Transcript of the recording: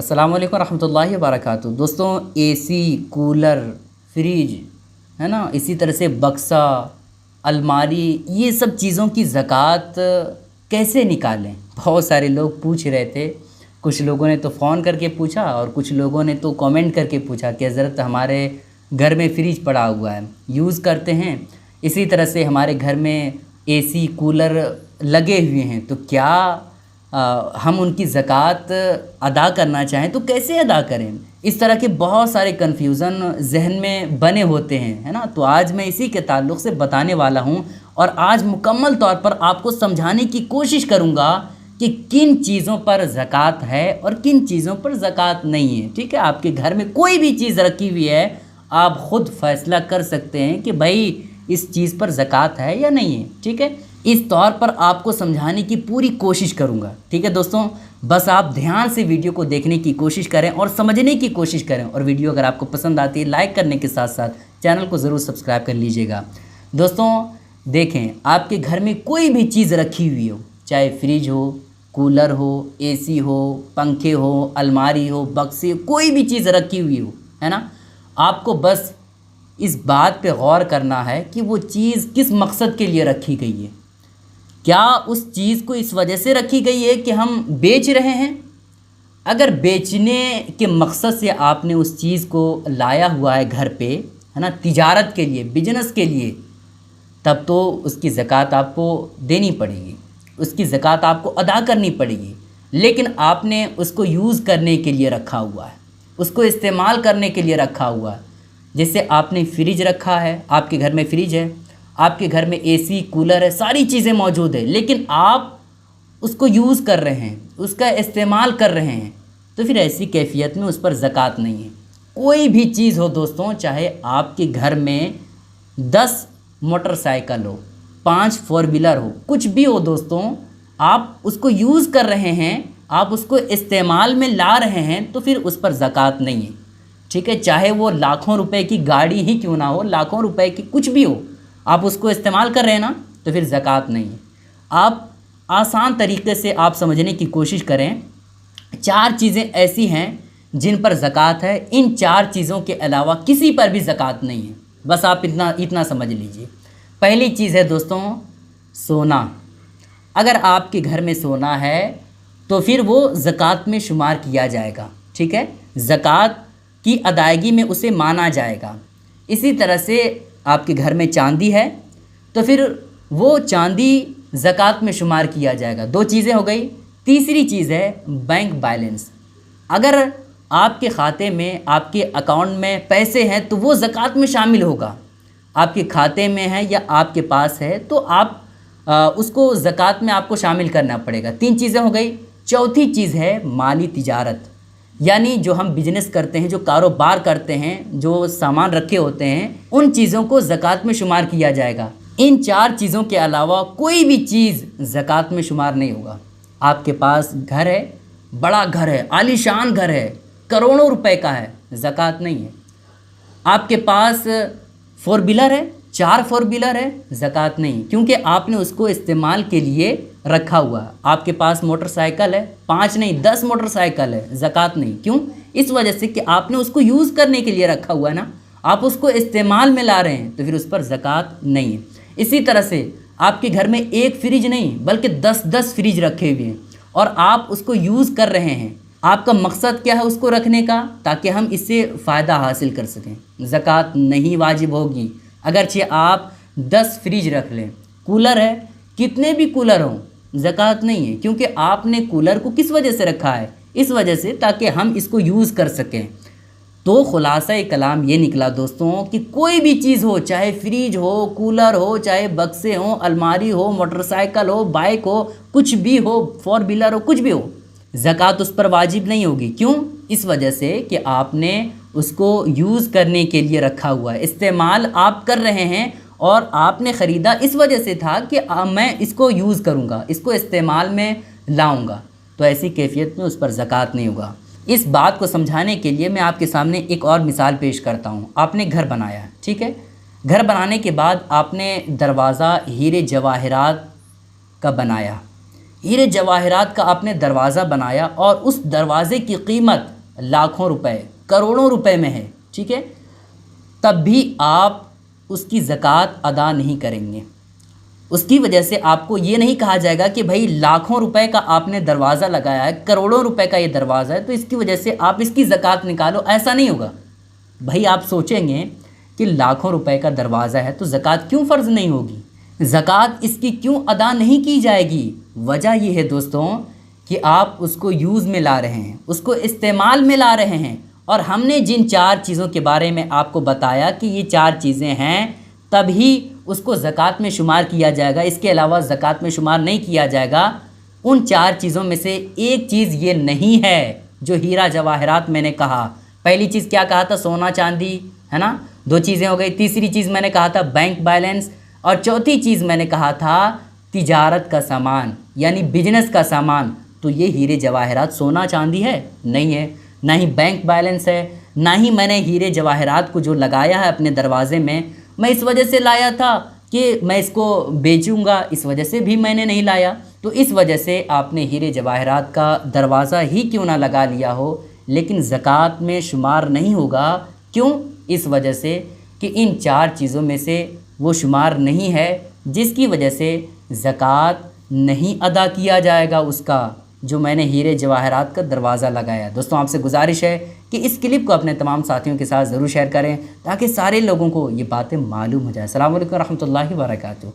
अस्सलाम वालेकुम रहमतुल्लाहि व बरकातहू। दोस्तों, एसी, कूलर, फ्रिज है ना, इसी तरह से बक्सा, अलमारी, ये सब चीज़ों की ज़कात कैसे निकालें? बहुत सारे लोग पूछ रहे थे। कुछ लोगों ने तो फ़ोन करके पूछा और कुछ लोगों ने तो कमेंट करके पूछा कि हज़रत हमारे घर में फ्रिज पड़ा हुआ है, यूज़ करते हैं, इसी तरह से हमारे घर में एसी, कूलर लगे हुए हैं, तो क्या हम उनकी ज़कात अदा करना चाहें तो कैसे अदा करें? इस तरह के बहुत सारे कन्फ्यूज़न ज़हन में बने होते हैं, है ना? तो आज मैं इसी के ताल्लुक़ से बताने वाला हूँ और आज मुकम्मल तौर पर आपको समझाने की कोशिश करूँगा कि किन चीज़ों पर ज़कात है और किन चीज़ों पर ज़कात नहीं है। ठीक है? आपके घर में कोई भी चीज़ रखी हुई है, आप ख़ुद फ़ैसला कर सकते हैं कि भाई इस चीज़ पर ज़कात है या नहीं है। ठीक है? इस तौर पर आपको समझाने की पूरी कोशिश करूँगा। ठीक है दोस्तों, बस आप ध्यान से वीडियो को देखने की कोशिश करें और समझने की कोशिश करें, और वीडियो अगर आपको पसंद आती है लाइक करने के साथ साथ चैनल को ज़रूर सब्सक्राइब कर लीजिएगा। दोस्तों देखें, आपके घर में कोई भी चीज़ रखी हुई हो, चाहे फ्रिज हो, कूलर हो, एसी हो, पंखे हो, अलमारी हो, बक्से, कोई भी चीज़ रखी हुई हो, है ना, आपको बस इस बात पे गौर करना है कि वो चीज़ किस मकसद के लिए रखी गई है। क्या उस चीज़ को इस वजह से रखी गई है कि हम बेच रहे हैं? अगर बेचने के मकसद से आपने उस चीज़ को लाया हुआ है घर पे, है ना, तिजारत के लिए, बिजनेस के लिए, तब तो उसकी ज़कात आपको देनी पड़ेगी, उसकी ज़कात आपको अदा करनी पड़ेगी। लेकिन आपने उसको यूज़ करने के लिए रखा हुआ है, उसको इस्तेमाल करने के लिए रखा हुआ है। जैसे आपने फ्रिज रखा है, आपके घर में फ्रिज है, आपके घर में एसी, कूलर है, सारी चीज़ें मौजूद है, लेकिन आप उसको यूज़ कर रहे हैं, उसका इस्तेमाल कर रहे हैं, तो फिर ऐसी कैफियत में उस पर ज़कात नहीं है। कोई भी चीज़ हो दोस्तों, चाहे आपके घर में 10 मोटरसाइकिल हो, 5 फोर व्हीलर हो, कुछ भी हो दोस्तों, आप उसको यूज़ कर रहे हैं, आप उसको इस्तेमाल में ला रहे हैं, तो फिर उस पर ज़कात नहीं है। ठीक है? चाहे वो लाखों रुपए की गाड़ी ही क्यों ना हो, लाखों रुपए की कुछ भी हो, आप उसको इस्तेमाल कर रहे हैं ना, तो फिर ज़कात नहीं है। आप आसान तरीके से आप समझने की कोशिश करें। 4 चीज़ें ऐसी हैं जिन पर ज़कात है, इन 4 चीज़ों के अलावा किसी पर भी ज़कात नहीं है। बस आप इतना समझ लीजिए। पहली चीज़ है दोस्तों सोना। अगर आपके घर में सोना है तो फिर वो ज़कात में शुमार किया जाएगा। ठीक है? ज़कात की अदायगी में उसे माना जाएगा। इसी तरह से आपके घर में चांदी है तो फिर वो चांदी ज़कात में शुमार किया जाएगा। 2 चीज़ें हो गई। तीसरी चीज़ है बैंक बैलेंस। अगर आपके खाते में, आपके अकाउंट में पैसे हैं तो वो ज़कात में शामिल होगा। आपके खाते में है या आपके पास है तो आप उसको ज़कात में आपको शामिल करना पड़ेगा। 3 चीज़ें हो गई। चौथी चीज़ है माली तिजारत, यानी जो हम बिजनेस करते हैं, जो कारोबार करते हैं, जो सामान रखे होते हैं, उन चीज़ों को ज़कात में शुमार किया जाएगा। इन 4 चीज़ों के अलावा कोई भी चीज़ ज़कात में शुमार नहीं होगा। आपके पास घर है, बड़ा घर है, आलीशान घर है, करोड़ों रुपए का है, ज़कात नहीं है। आपके पास फोर व्हीलर है, 4 फोर व्हीलर है, ज़कात नहीं, क्योंकि आपने उसको इस्तेमाल के लिए रखा हुआ है। आपके पास मोटरसाइकिल है, 5 नहीं 10 मोटरसाइकिल है, ज़कात नहीं। क्यों? इस वजह से कि आपने उसको यूज़ करने के लिए रखा हुआ है ना, आप उसको इस्तेमाल में ला रहे हैं, तो फिर उस पर ज़कात नहीं है। इसी तरह से आपके घर में एक फ्रिज नहीं बल्कि 10-10 फ्रिज रखे हुए हैं और आप उसको यूज़ कर रहे हैं। आपका मकसद क्या है उसको रखने का? ताकि हम इससे फ़ायदा हासिल कर सकें। ज़कात नहीं वाजिब होगी। अगरचे आप 10 फ्रिज रख लें, कूलर है, कितने भी कूलर हों, ज़कात नहीं है, क्योंकि आपने कूलर को किस वजह से रखा है? इस वजह से ताकि हम इसको यूज़ कर सकें। तो खुलासा कलाम ये निकला दोस्तों कि कोई भी चीज़ हो, चाहे फ्रिज हो, कूलर हो, चाहे बक्से हो, अलमारी हो, मोटरसाइकिल हो, बाइक हो, कुछ भी हो, फोर व्हीलर हो, कुछ भी हो, ज़कात उस पर वाजिब नहीं होगी। क्यों? इस वजह से कि आपने उसको यूज़ करने के लिए रखा हुआ है, इस्तेमाल आप कर रहे हैं और आपने ख़रीदा इस वजह से था कि मैं इसको यूज़ करूँगा, इसको इस्तेमाल में लाऊँगा, तो ऐसी कैफियत में उस पर ज़कात नहीं होगा। इस बात को समझाने के लिए मैं आपके सामने एक और मिसाल पेश करता हूँ। आपने घर बनाया, ठीक है? घर बनाने के बाद आपने दरवाज़ा हीरे जवाहरात का बनाया, ہیرے جواہرات کا آپ نے دروازہ بنایا اور اس دروازے کی قیمت لاکھوں روپے کروڑوں روپے میں ہے، ٹھیک ہے، تب بھی آپ اس کی زکوٰۃ ادا نہیں کریں گے۔ اس کی وجہ سے آپ کو یہ نہیں کہا جائے گا کہ بھائی لاکھوں روپے کا آپ نے دروازہ لگایا ہے، کروڑوں روپے کا یہ دروازہ ہے، تو اس کی وجہ سے آپ اس کی زکوٰۃ نکالو، ایسا نہیں ہوگا۔ بھائی آپ سوچیں گے کہ لاکھوں روپے کا دروازہ ہے تو زکوٰۃ کیوں فرض نہیں ہوگی، زکوٰۃ اس کی کیوں ادا نہیں کی جائے گی؟ وجہ یہ ہے دوستوں کہ آپ اس کو یوز میں لا رہے ہیں، اس کو استعمال میں لا رہے ہیں، اور ہم نے جن 4 چیزوں کے بارے میں آپ کو بتایا کہ یہ 4 چیزیں ہیں، تبھی اس کو زکوٰۃ میں شمار کیا جائے گا، اس کے علاوہ زکوٰۃ میں شمار نہیں کیا جائے گا۔ ان 4 چیزوں میں سے ایک چیز یہ نہیں ہے جو ہیرا جواہرات میں نے کہا۔ پہلی چیز کیا کہا تھا؟ سونا چاندی، ہے نا، 2 چیزیں ہو گئی۔ تیسری چیز میں نے کہا تھا بینک بیلنس، اور چوتھی چیز میں نے کہا تھا تجارت کا سامان، یعنی بزنس کا سامان۔ تو یہ ہیرے جواہرات سونا چاندی ہے؟ نہیں ہے، نہ ہی بینک بیلنس ہے، نہ ہی میں نے ہیرے جواہرات کو جو لگایا ہے اپنے دروازے میں اس وجہ سے لایا تھا کہ میں اس کو بیچوں گا، اس وجہ سے بھی میں نے نہیں لایا۔ تو اس وجہ سے آپ نے ہیرے جواہرات کا دروازہ ہی کیوں نہ لگا لیا ہو، لیکن زکوٰۃ میں شمار نہیں ہوگا۔ کیوں؟ اس وجہ سے کہ ان 4 چیزوں میں سے وہ شمار نہیں ہے، جس کی وجہ سے زکوٰۃ نہیں ادا کیا جائے گا اس کا، جو میں نے ہیرے جواہرات کا دروازہ لگایا۔ دوستوں آپ سے گزارش ہے کہ اس کلپ کو اپنے تمام ساتھیوں کے ساتھ ضرور شیئر کریں تاکہ سارے لوگوں کو یہ باتیں معلوم ہو جائیں۔ السلام علیکم ورحمۃ اللہ وبرکاتہ۔